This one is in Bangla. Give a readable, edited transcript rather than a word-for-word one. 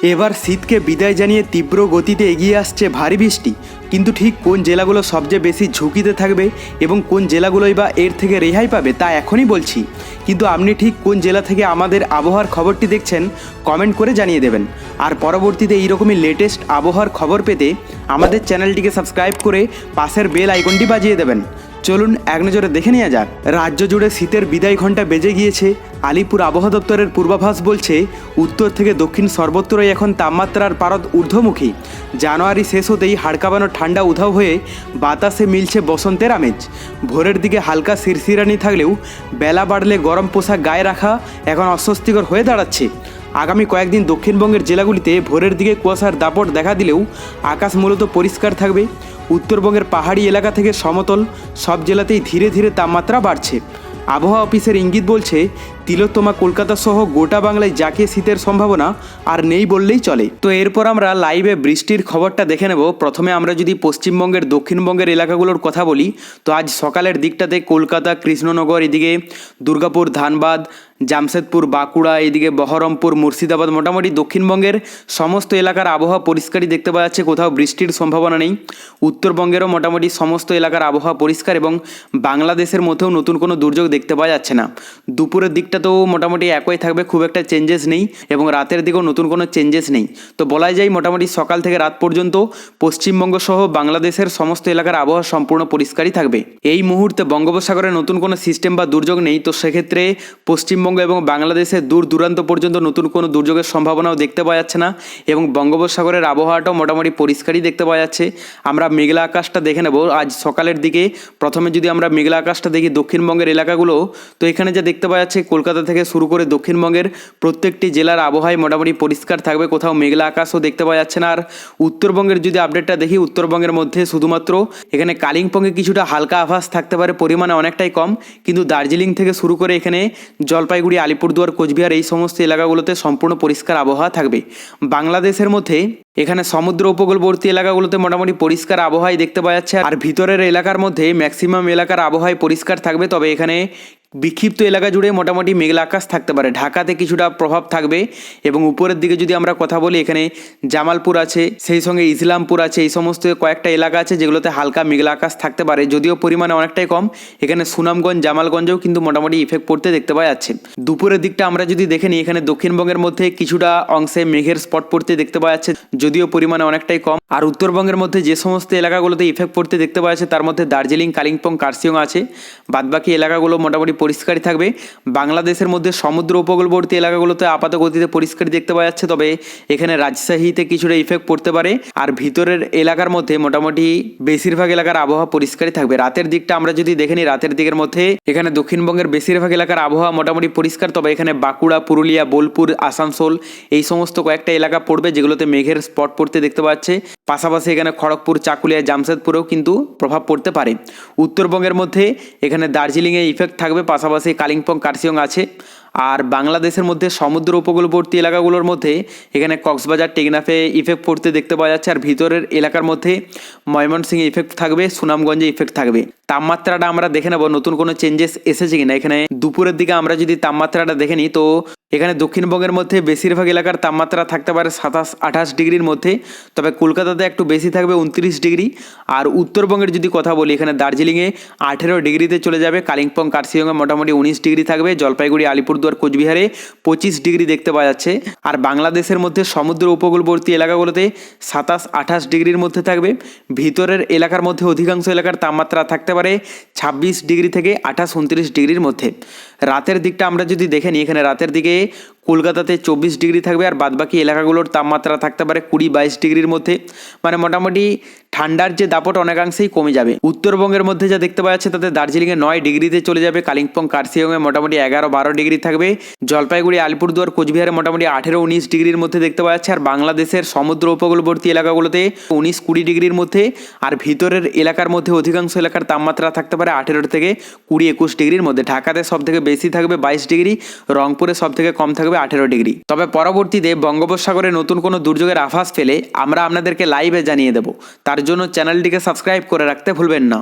এবার শীতকে বিদায় জানিয়ে তীব্র গতিতে এগিয়ে আসছে ভারী বৃষ্টি, কিন্তু ঠিক কোন জেলাগুলো সবচেয়ে বেশি ঝুঁকিতে থাকবে এবং কোন জেলাগুলোই বা এর থেকে রেহাই পাবে তা এখনই বলছি। কিন্তু আপনি ঠিক কোন জেলা থেকে আমাদের আবহাওয়ার খবরটি দেখছেন কমেন্ট করে জানিয়ে দেবেন। আর পরবর্তীতে এইরকমই লেটেস্ট আবহাওয়ার খবর পেতে আমাদের চ্যানেলটিকে সাবস্ক্রাইব করে পাশের বেল আইকনটি বাজিয়ে দেবেন। চলুন এক নজরে দেখে নেওয়া যাক। রাজ্য জুড়ে শীতের বিদায় ঘণ্টা বেজে গিয়েছে। আলিপুর আবহাওয়া দপ্তরের পূর্বাভাস বলছে উত্তর থেকে দক্ষিণ সর্বত্রই এখন তাপমাত্রার পারদ ঊর্ধ্বমুখী। জানুয়ারি শেষ হতেই হাড়কাঁপানো ঠান্ডা উধাও হয়ে বাতাসে মিলছে বসন্তের আমেজ। ভোরের দিকে হালকা শিরশিরানি থাকলেও বেলা বাড়লে গরম পোশাক গায়ে রাখা এখন অস্বস্তিকর হয়ে দাঁড়াচ্ছে। আগামী কয়েকদিন দক্ষিণবঙ্গের জেলাগুলিতে ভোরের দিকে কুয়াশার দাপট দেখা দিলেও আকাশ মূলত পরিষ্কার থাকবে। উত্তরবঙ্গের পাহাড়ি এলাকা থেকে সমতল সব জেলাতেই ধীরে ধীরে তাপমাত্রা বাড়ছে। আবহাওয়া অফিসের ইঙ্গিত বলছে তিলোত্তমা কলকাতা সহ গোটা বাংলায় জাঁকে শীতের সম্ভাবনা আর নেই বললেই চলে। তো এরপর আমরা লাইভে বৃষ্টির খবরটা দেখে নেব। প্রথমে আমরা যদি পশ্চিমবঙ্গের দক্ষিণবঙ্গের এলাকাগুলোর কথা বলি, তো আজ সকালের দিকটাতে কলকাতা, কৃষ্ণনগর, এদিকে দুর্গাপুর, ধানবাদ, জামশেদপুর, বাঁকুড়া, এদিকে বহরমপুর, মুর্শিদাবাদ, মোটামুটি দক্ষিণবঙ্গের সমস্ত এলাকার আবহাওয়া পরিষ্কারই দেখতে পাওয়া যাচ্ছে, কোথাও বৃষ্টির সম্ভাবনা নেই। উত্তরবঙ্গেরও মোটামুটি সমস্ত এলাকার আবহাওয়া পরিষ্কার এবং বাংলাদেশের মধ্যেও নতুন কোনো দুর্যোগ দেখতে পাওয়া যাচ্ছে না। দুপুরের দিকটাতেও মোটামুটি একই থাকবে, খুব একটা চেঞ্জেস নেই, এবং রাতের দিকেও নতুন কোনো চেঞ্জেস নেই। তো বলা যায় মোটামুটি সকাল থেকে রাত পর্যন্ত পশ্চিমবঙ্গ সহ বাংলাদেশের সমস্ত এলাকার আবহাওয়া সম্পূর্ণ পরিষ্কারই থাকবে। এই মুহূর্তে বঙ্গোপসাগরে নতুন কোনো সিস্টেম বা দুর্যোগ নেই, তো সেক্ষেত্রে পশ্চিমবঙ্গ এবং বাংলাদেশের দূর দূরান্ত পর্যন্ত নতুন কোনো দুর্যোগের সম্ভাবনাও দেখতে পাওয়া যাচ্ছে না, এবং বঙ্গোপসাগরের আবহাওয়াটাও মোটামুটি পরিষ্কারই দেখতে পাওয়া যাচ্ছে। আমরা মেঘলা আকাশটা দেখে নেব আজ সকালের দিকে। প্রথমে যদি আমরা মেঘলা আকাশটা দেখি দক্ষিণবঙ্গের এলাকাগুলো, তো এখানে যা দেখতে পাওয়া যাচ্ছে কলকাতা থেকে শুরু করে দক্ষিণবঙ্গের প্রত্যেকটি জেলার আবহাওয়ায় মোটামুটি পরিষ্কার থাকবে, কোথাও মেঘলা আকাশও দেখতে পাওয়া যাচ্ছে না। আর উত্তরবঙ্গের যদি আপডেটটা দেখি, উত্তরবঙ্গের মধ্যে শুধুমাত্র এখানে কালিম্পংয়ে কিছুটা হালকা আভাস থাকতে পারে, পরিমাণে অনেকটাই কম, কিন্তু দার্জিলিং থেকে শুরু করে এখানে জলপাইগুড়ি, আলিপুরদুয়ার, কোচবিহার এই সমস্ত এলাকাগুলোতে সম্পূর্ণ পরিষ্কার আবহাওয়া থাকবে। বাংলাদেশের মধ্যে এখানে সমুদ্র উপকূলবর্তী এলাকাগুলোতে মোটামুটি পরিষ্কার আবহাওয়াই দেখতে পাওয়া যাচ্ছে, আর ভিতরের এলাকার মধ্যে ম্যাক্সিমাম এলাকার আবহাওয়াই পরিষ্কার থাকবে। তবে এখানে বিক্ষিপ্ত এলাকা জুড়ে মোটামুটি মেঘলা আকাশ থাকতে পারে, ঢাকাতে কিছুটা প্রভাব থাকবে। এবং উপরের দিকে যদি আমরা কথা বলি, এখানে জামালপুর আছে, সেই সঙ্গে ইসলামপুর আছে, এই সমস্ত কয়েকটা এলাকা আছে যেগুলোতে হালকা মেঘলা আকাশ থাকতে পারে, যদিও পরিমাণে অনেকটাই কম। এখানে সুনামগঞ্জ, জামালগঞ্জেও কিন্তু মোটামুটি ইফেক্ট পড়তে দেখতে পাওয়া যাচ্ছে। দুপুরের দিকটা আমরা যদি দেখে নিই, এখানে দক্ষিণবঙ্গের মধ্যে কিছুটা অংশে মেঘের স্পট পড়তে দেখতে পাওয়া যাচ্ছে, যদিও পরিমাণে অনেকটাই কম। আর উত্তরবঙ্গের মধ্যে যে সমস্ত এলাকাগুলোতে ইফেক্ট পড়তে দেখতে পাওয়া যাচ্ছে তার মধ্যে দার্জিলিং, কালিম্পং, কার্শিয়ং আছে, বাদবাকি এলাকাগুলো মোটামুটি পরিষ্কারই থাকবে। বাংলাদেশের মধ্যে সমুদ্র উপকূলবর্তী এলাকাগুলোতে আপাত গতিতে পরিষ্কারই দেখতে পাওয়া যাচ্ছে, তবে এখানে রাজশাহীতে কিছুটা ইফেক্ট পড়তে পারে। আর ভিতরের এলাকার মধ্যে মোটামুটি বেশিরভাগ এলাকার আবহাওয়া পরিষ্কারই থাকবে। রাতের দিকটা আমরা যদি দেখে নিই, রাতের দিকের মধ্যে এখানে দক্ষিণবঙ্গের বেশিরভাগ এলাকার আবহাওয়া মোটামুটি পরিষ্কার, তবে এখানে বাঁকুড়া, পুরুলিয়া, বোলপুর, আসানসোল এই সমস্ত কয়েকটা এলাকা পড়বে যেগুলোতে মেঘের স্পট পড়তে দেখতে পাওয়া যাচ্ছে। পাশাপাশি এখানে খড়গপুর, চাকুলিয়া, জামশেদপুরেও কিন্তু প্রভাব পড়তে পারে। উত্তরবঙ্গের মধ্যে এখানে দার্জিলিংয়ে ইফেক্ট থাকবে, পাশাপাশি কালিম্পং, কার্শিয়ং আছে। আর বাংলাদেশের মধ্যে সমুদ্র উপকূলবর্তী এলাকাগুলোর মধ্যে এখানে কক্সবাজার, টেকনাফে ইফেক্ট পড়তে দেখতে পাওয়া যাচ্ছে। আর ভিতরের এলাকার মধ্যে ময়মনসিংহে ইফেক্ট থাকবে, সুনামগঞ্জে ইফেক্ট থাকবে। তাপমাত্রাটা আমরা দেখে নেব নতুন কোনো চেঞ্জেস এসেছে কিনা। এখানে দুপুরের দিকে আমরা যদি তাপমাত্রাটা দেখে নিই, তো এখানে দক্ষিণবঙ্গের মধ্যে বেশিরভাগ এলাকার তাপমাত্রা থাকতে পারে 27-28 ডিগ্রির মধ্যে, তবে কলকাতাতে একটু বেশি থাকবে 29 ডিগ্রি। আর উত্তরবঙ্গের যদি কথা বলি, এখানে দার্জিলিংয়ে 18 ডিগ্রিতে চলে যাবে, কালিম্পং, কার্শিয়ংয়ে মোটামুটি 19 ডিগ্রি থাকবে, জলপাইগুড়ি, আলিপুরদুয়ার, কোচবিহারে 25 ডিগ্রি দেখতে পাওয়া যাচ্ছে। আর বাংলাদেশের মধ্যে সমুদ্র উপকূলবর্তী এলাকাগুলোতে 27-28 ডিগ্রির মধ্যে থাকবে। ভিতরের এলাকার মধ্যে অধিকাংশ এলাকার তাপমাত্রা থাকতে পারে 26 ডিগ্রি থেকে 28-29 ডিগ্রির মধ্যে। রাতের দিকটা আমরা যদি দেখে নিই, এখানে রাতের দিকে কলকাতাতে 24 ডিগ্রি থাকবে, আর বাদবাকি এলাকাগুলোর তাপমাত্রা থাকতে পারে 20-22 ডিগ্রির মধ্যে। মানে মোটামুটি ঠান্ডার যে দাপট অনেকাংশেই কমে যাবে। উত্তরবঙ্গের মধ্যে যা দেখতে পাওয়া যাচ্ছে তাতে দার্জিলিংয়ে 9 ডিগ্রিতে চলে যাবে, কালিম্পং, কার্শিয়ংয়ে মোটামুটি 11-12 ডিগ্রি থাকবে, জলপাইগুড়ি, আলিপুরদুয়ার, কোচবিহারে মোটামুটি 18-19 ডিগ্রির মধ্যে দেখতে পাওয়া যাচ্ছে। আর বাংলাদেশের সমুদ্র উপকূলবর্তী এলাকাগুলোতে 19-20 ডিগ্রির মধ্যে। আর ভিতরের এলাকার মধ্যে অধিকাংশ এলাকার তাপমাত্রা থাকতে পারে 18 থেকে 20-21 ডিগ্রির মধ্যে। ঢাকাতে সব থেকে বেশি থাকবে 22 ডিগ্রি, রংপুরে সব থেকে কম থাকবে 18 ডিগ্রি। তবে পরবর্তীতে বঙ্গোপসাগরে নতুন কোনো দুর্যোগের আভাস পেলে আমরা আপনাদেরকে লাইভে জানিয়ে দেব। তার জন্য চ্যানেলটিকে সাবস্ক্রাইব করে রাখতে ভুলবেন না।